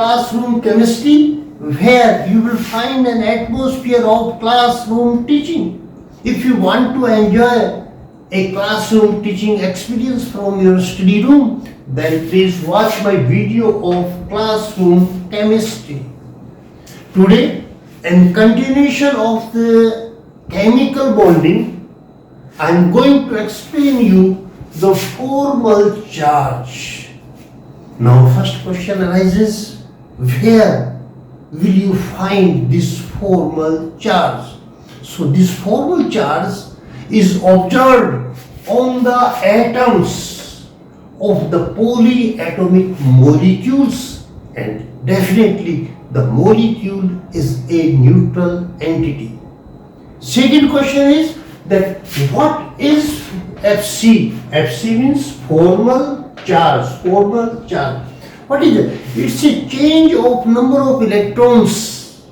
classroom chemistry, where you will find an atmosphere of classroom teaching. If you want to enjoy a classroom teaching experience from your study room, then please watch my video of classroom chemistry. Today, in continuation of the chemical bonding, I am going to explain you the formal charge. Now, first question arises, where will you find this formal charge? So, this formal charge is observed on the atoms of the polyatomic molecules, and definitely the molecule is a neutral entity. Second question is that what is Fc? Fc means formal charge. Formal charge. What is it? It's a change of number of electrons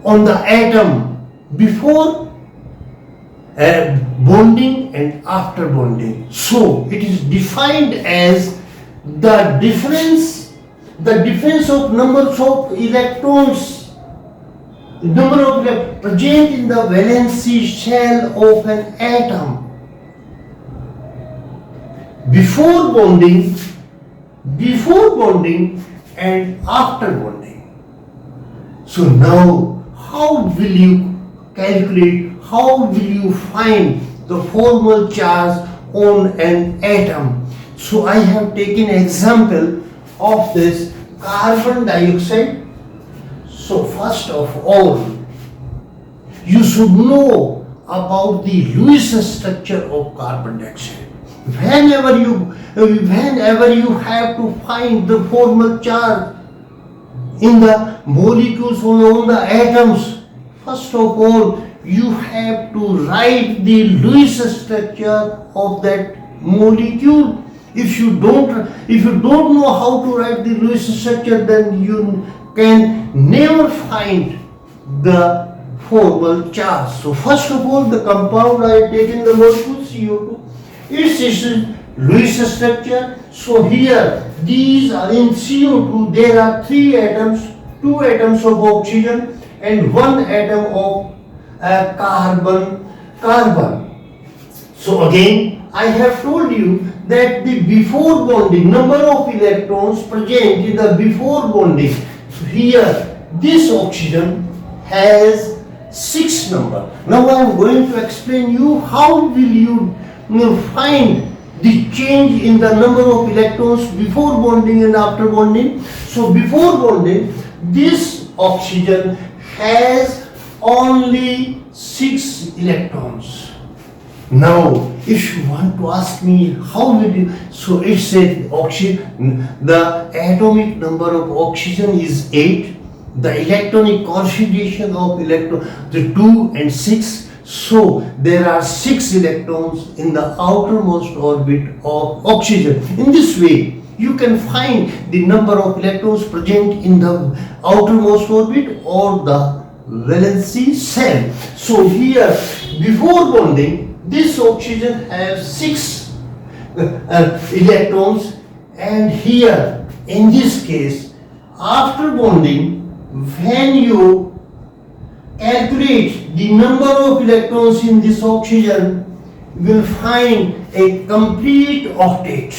on the atom before bonding and after bonding. So it is defined as the difference of numbers of electrons, present in the valency shell of an atom before bonding and after bonding. So now, how will you calculate, how will you find the formal charge on an atom? So I have taken example of this carbon dioxide. So first of all, you should know about the Lewis structure of carbon dioxide. Whenever you have to find the formal charge in the molecules or on the atoms, first of all, you have to write the Lewis structure of that molecule. If you don't know how to write the Lewis structure, then you can never find the formal charge. So first of all, the compound I have taken the molecule CO2. Its Lewis structure. So here, these are in CO2. There are 3 atoms, 2 atoms of oxygen and 1 atom of carbon. So again, I have told you that the before bonding, number of electrons present in the before bonding. So here, this oxygen has 6 number. Now I am going to explain you how will you find the change in the number of electrons before bonding and after bonding. So before bonding, this oxygen has only 6 electrons. Now, if you want to ask me how will you, so it said oxygen, the atomic number of oxygen is 8, the electronic configuration of electron, the 2 and 6. So there are 6 electrons in the outermost orbit of oxygen. In this way, you can find the number of electrons present in the outermost orbit or the valency shell. So here, before bonding, this oxygen has 6 electrons, and here, in this case, after bonding, when you calculate the number of electrons in this oxygen, you will find a complete octet.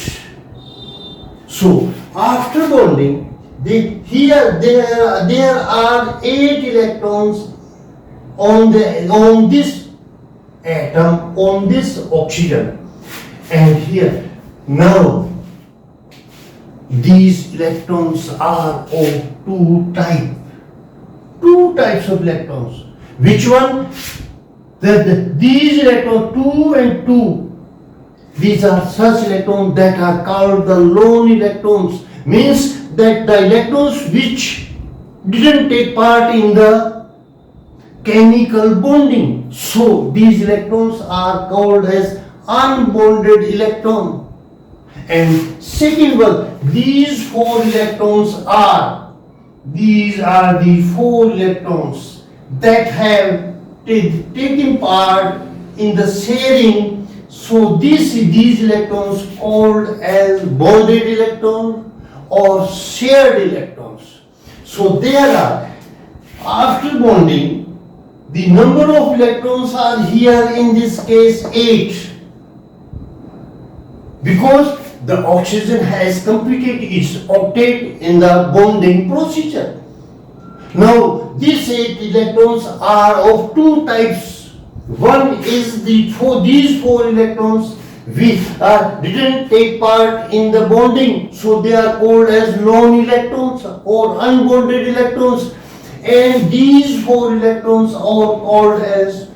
So after bonding, there are 8 electrons on this atom, on this oxygen, and here now these electrons are of 2 types of electrons. Which one? These electrons 2 and 2, these are such electrons that are called the lone electrons, means that the electrons which didn't take part in the chemical bonding. So these electrons are called as unbonded electron. And second one, these 4 electrons are, these are the 4 electrons that have taken part in the sharing. So these electrons called as bonded electron, or shared electrons. So there are, after bonding, the number of electrons are here in this case 8, because the oxygen has completed its octet in the bonding procedure. Now these 8 electrons are of two types. One is these 4 electrons which didn't take part in the bonding, so they are called as non-electrons or unbonded electrons, and these 4 electrons are called as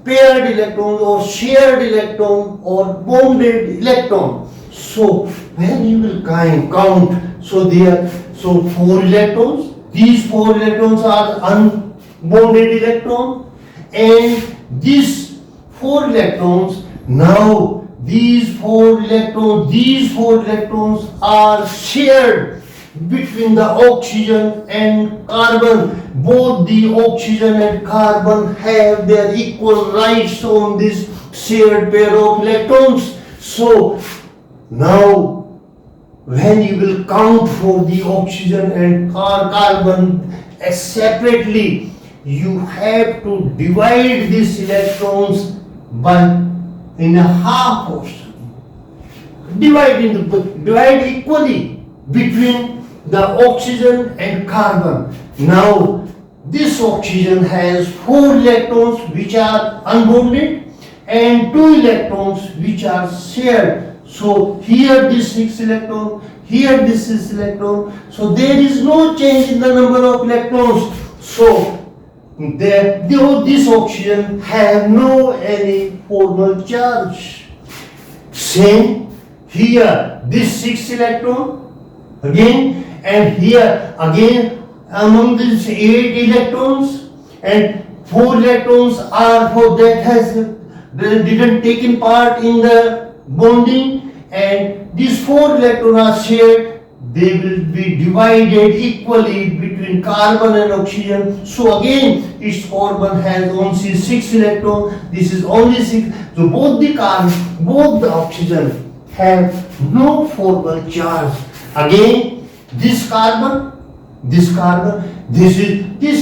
paired electrons or shared electron or bonded electron. So when you will count, so 4 electrons, these 4 electrons are unbonded electron, and these 4 electrons, now these 4 electrons are shared between the oxygen and carbon. Both the oxygen and carbon have their equal rights on this shared pair of electrons. So now when you will count for the oxygen and carbon separately, you have to divide these electrons by in a half portion. Divide equally between the oxygen and carbon. Now this oxygen has 4 electrons which are unbonded and 2 electrons which are shared. So here this 6 electron, here this 6 electron. So there is no change in the number of electrons. So this oxygen have no any formal charge. Same here, this 6 electron again, and here again among these 8 electrons, and 4 electrons are for that didn't taken part in the bonding, and these 4 electrons are shared. They will be divided equally between carbon and oxygen. So again, its carbon has only 6 electrons. This is only 6. So both the oxygen have no formal charge. Again, this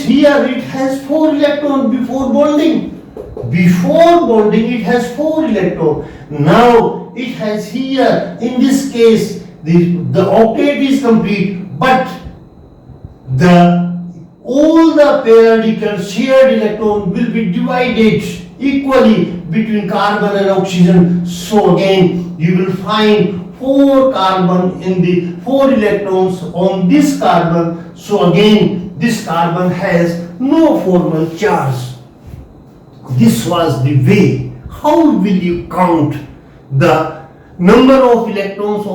here it has 4 electrons before bonding. Before bonding, it has 4 electrons. Now it has here, in this case, the octet is complete, but all the paired shared electron will be divided equally between carbon and oxygen. So again, you will find 4 carbon in the 4 electrons on this carbon. So again, this carbon has no formal charge. This was the way. How will you count the number of electrons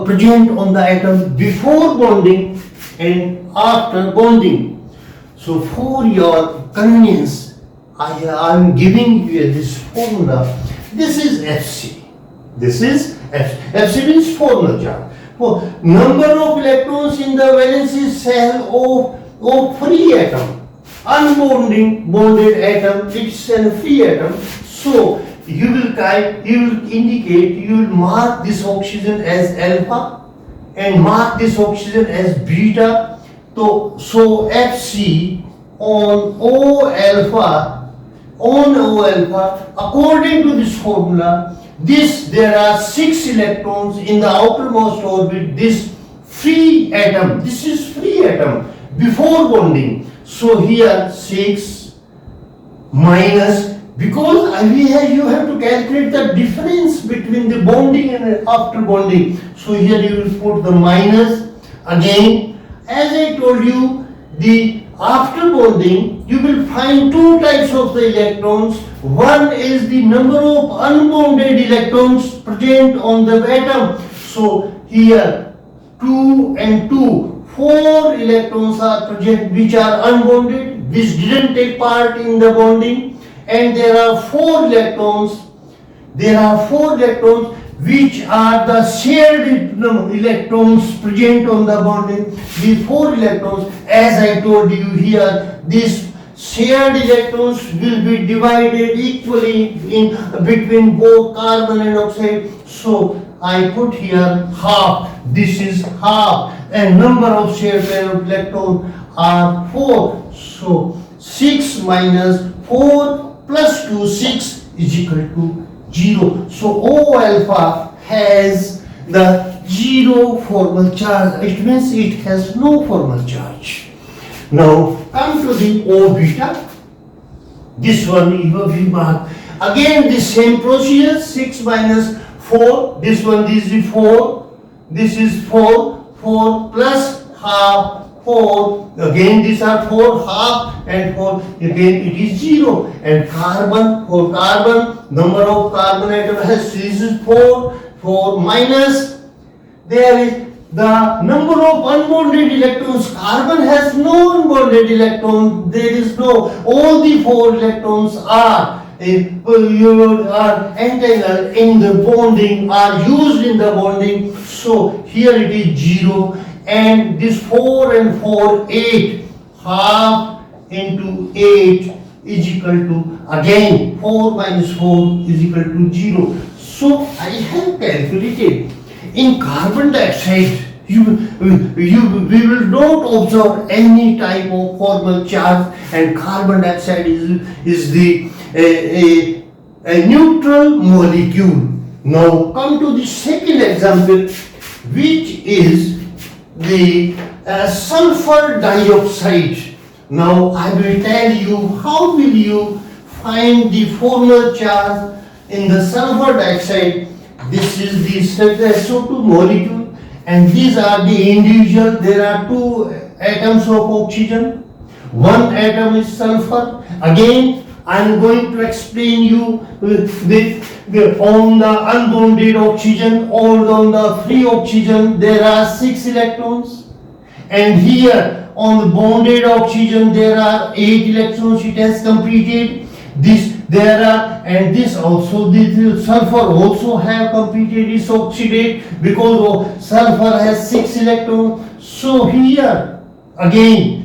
present on the atom before bonding and after bonding? So for your convenience, I am giving you this formula. This is FC. This is FC. FC means formal charge. For number of electrons in the valency shell of free atom. Unbonded atom, it's a free atom. So you will mark this oxygen as alpha and mark this oxygen as beta. So FC on O alpha, according to this formula, there are 6 electrons in the outermost orbit. This free atom, this is free atom before bonding. So here 6 minus, because you have to calculate the difference between the bonding and after bonding. So here you will put the minus. Again, as I told you, the after bonding you will find 2 types of the electrons. One is the number of unbonded electrons present on the atom. So here 2 and 2. 4 electrons are present which are unbonded, which didn't take part in the bonding, and there are 4 electrons which are the shared electrons present on the bonding. These 4 electrons, as I told you here, these shared electrons will be divided equally between both carbon and oxide. So I put here half. This is half. And number of shared pair of electrons are 4. So 6 minus 4 plus 2, 6 is equal to 0. So O alpha has the 0 formal charge. It means it has no formal charge. Now come to the O beta. This one you have remarked. Again the same procedure. 6 minus 4. This one is the 4. This is 4. 4 plus half. 4, again these are 4, half and 4, again it is 0. And carbon, for carbon, number of carbon atoms has, this is 4, 4 minus, there is the number of unbonded electrons. Carbon has no unbonded electron, there is no, all the 4 electrons are entangled in the bonding, are used in the bonding, so here it is 0. And this 4 and 4, 8, half into 8 is equal to, again 4 minus 4 is equal to 0. So I have calculated in carbon dioxide, we will not observe any type of formal charge, and carbon dioxide is the a neutral molecule. Now come to the second example, which is the sulfur dioxide. Now I will tell you how will you find the formal charge in the sulfur dioxide. This is the SO2 molecule and these are the individual. There are 2 atoms of oxygen. 1 atom is sulfur. Again I am going to explain you on the unbonded oxygen or on the free oxygen there are 6 electrons, and here on the bonded oxygen there are 8 electrons. It has completed this. There are, and this also, this sulfur also have completed its oxidate because sulfur has 6 electrons. So here again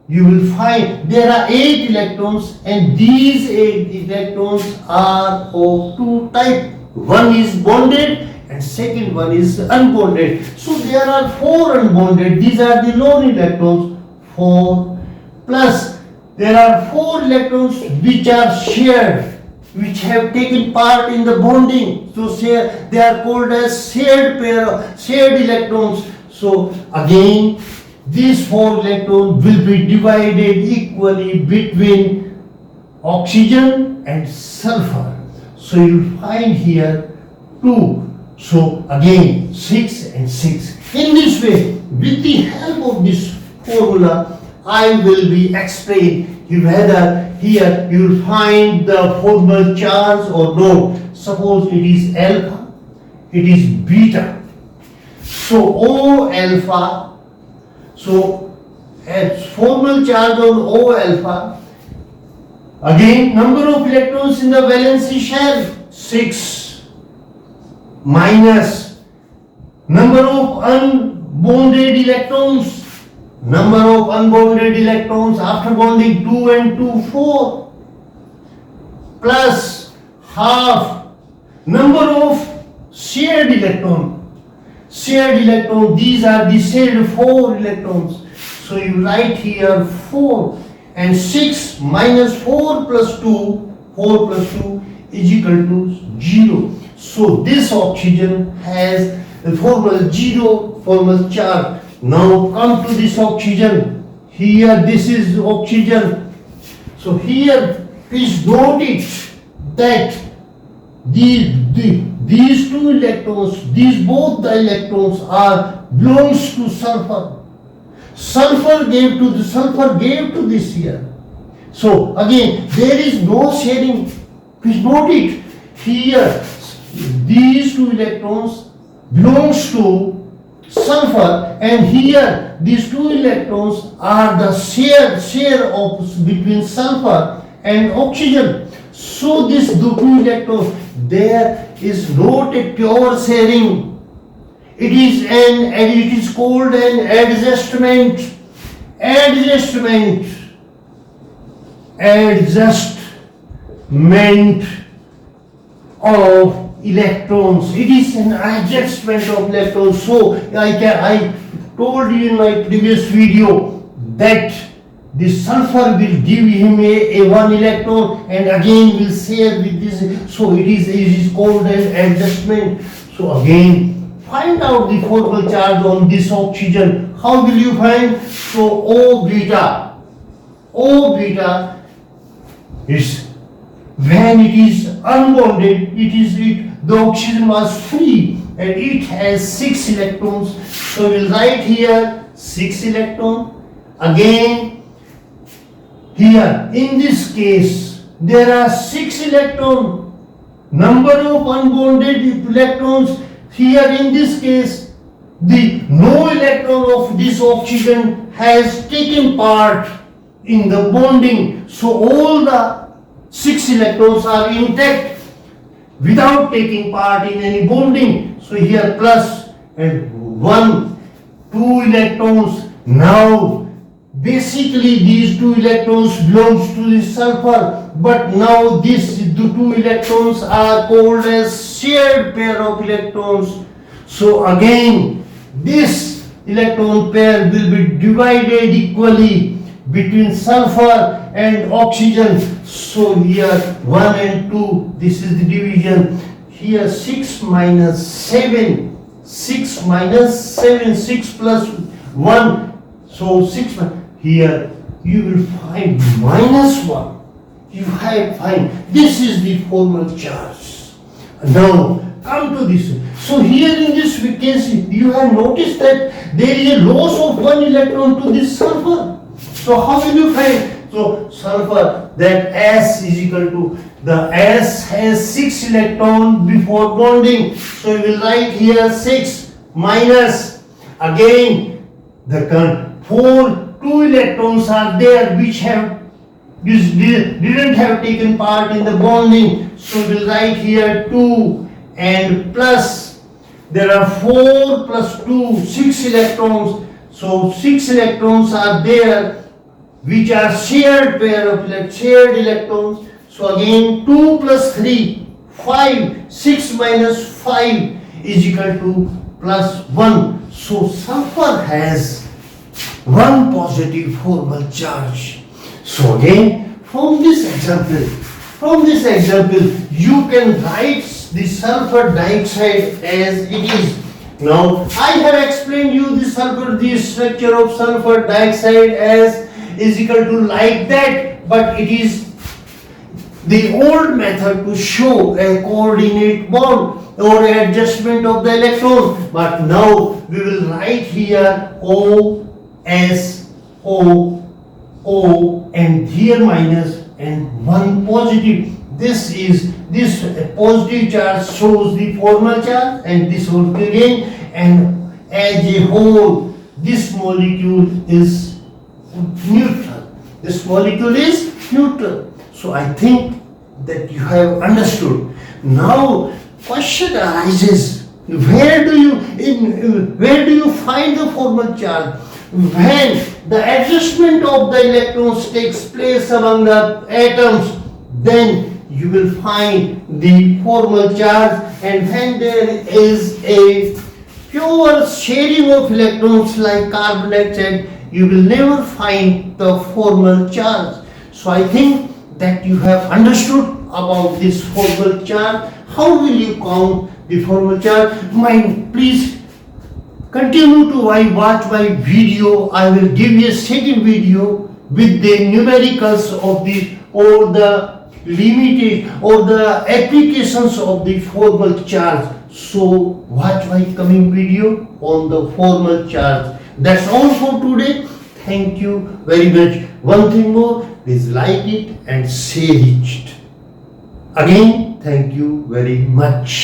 you will find there are 8 electrons, and these 8 electrons are of 2 types. One is bonded and second one is unbonded. So there are 4 unbonded. These are the lone electrons. 4 plus there are 4 electrons which are shared, which have taken part in the bonding. So they are called as shared pair, shared electrons. So again these 4 electrons will be divided equally between oxygen and sulfur. So you find here 2. So again 6 and 6. In this way, with the help of this formula, I will be explain whether here you will find the formal charge or no. Suppose it is alpha, it is beta. So O alpha. So as formal charge on O alpha, again number of electrons in the valency shell 6 minus number of unbonded electrons. Number of unbonded electrons after bonding 2 and 2, 4 plus half number of shared electron. Shared electron, these are the shared 4 electrons. So you write here 4 and 6 minus 4 plus 2, 4 plus 2 is equal to 0. So this oxygen has the formal 0 formal charge. Now come to this oxygen. Here this is oxygen. So here please note it that these 2 electrons, both the electrons are belongs to sulfur. Sulfur gave to this here. So again there is no sharing. Please note it. Here these 2 electrons belongs to sulfur, and here these 2 electrons are the share of between sulfur and oxygen. So this 2 electrons, there is not a pure sharing. It is called an adjustment of electrons. It is an adjustment of electrons. So I told you in my previous video that the sulfur will give him a one electron and again will share with this. So it is called an adjustment. So again, find out the formal charge on this oxygen. How will you find? So O beta is when it is unbonded, the oxygen was free and it has 6 electrons. So we'll write here 6 electron. Again, here in this case there are 6 electron. Number of unbonded electrons here in this case, no electron of this oxygen has taken part in the bonding. So all the 6 electrons are intact without taking part in any bonding. So here plus and 2 electrons. Now basically these 2 electrons belongs to the sulfur, but now the 2 electrons are called as shared pair of electrons. So again this electron pair will be divided equally between sulfur and oxygen. So here 1 and 2, this is the division. Here 6 minus 7, 6 plus 1, so 6. Here you will find minus 1. You have find this is the formal charge. Now come to this. So here in this we can see, you have noticed that there is a loss of 1 electron to this sulfur. So how will you find? So sulfur, that S is equal to, the S has 6 electrons before bonding. So we will write here 6 minus, again the 2 electrons are there which didn't have taken part in the bonding. So we will write here 2 and plus, there are 4 plus 2, 6 electrons. So 6 electrons are there which are shared pair of shared electrons. So again 2 plus 3, 5, 6 minus 5 is equal to plus 1. So sulfur has 1 positive formal charge. So again from this example you can write the sulfur dioxide as it is. Now I have explained you the structure of sulfur dioxide as is equal to like that, but it is the old method to show a coordinate bond or adjustment of the electron. But now we will write here O, S, O, O, and here minus and 1 positive. This positive charge shows the formal charge and this will be again, and as a whole this molecule is neutral. This molecule is neutral. So I think that you have understood. Now question arises, where do you find the formal charge? When the adjustment of the electrons takes place among the atoms, then you will find the formal charge, and when there is a pure sharing of electrons like carbon dioxide, you will never find the formal charge. So I think that you have understood about this formal charge. How will you count the formal charge? Please continue to watch my video. I will give you a second video with the numericals of the limited or the applications of the formal charge. So watch my coming video on the formal charge. That's all for today. Thank you very much. One thing more, please like it and share it. Again, thank you very much.